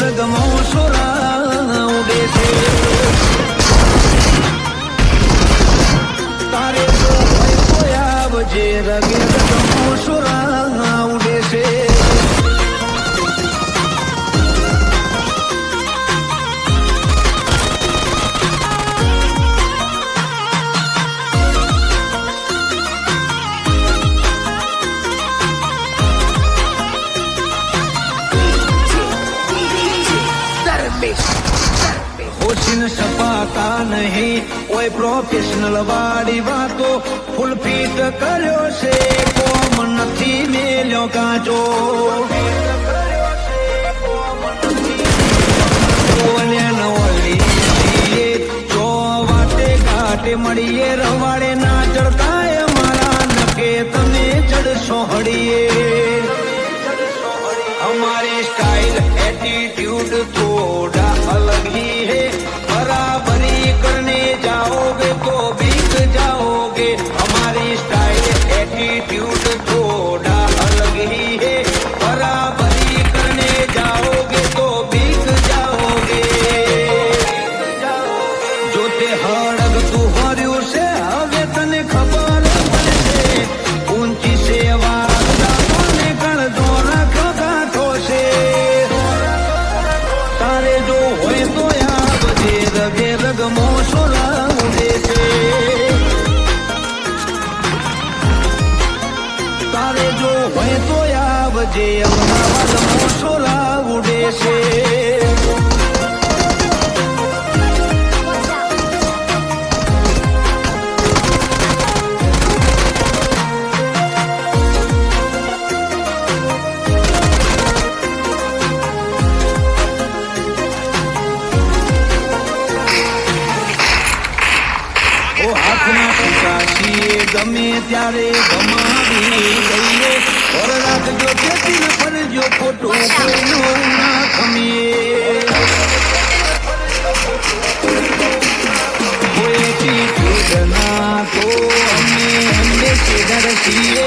રગમો સોરા ઉડે છે તારે જો હોય તો આવજે રગે રગમો સોરા ઉડે છે હોશીન સપાતા નહીં કોઈ પ્રોફેશનલ વાળી વાતો ફૂલ ફીટ કર્યો છે કોમ નથી મેલ્યો કાચો જો વાટે ઘાટે મળીએ રવાડે ના ચડતા મારા નકે તમે ચડશો હળીએ हमारी स्टाइल एटीट्यूड थोड़ा अलग ही है बराबरी करने जाओगे तो बिक जाओगे हमारी स्टाइल एटीट्यूड थोड़ा अलग ही है बराबरी करने जाओगे तो बिक जाओगे जो ते हड़ग तू हर्યું છે હવે તને ખબર પડશે ઊંચી સેવા રગમો સોરા ઉડે છે તારે જો હોય તો આવજે અમદાવાદ સોરા ઉડે છે ગમે ત્યારે ગમાવી લઈએ ઓર રાખજો ખેતી પર જો ખોટું કોઈનું ના ખમીએ કોઈ ના તો અમે હંમેશા છીએ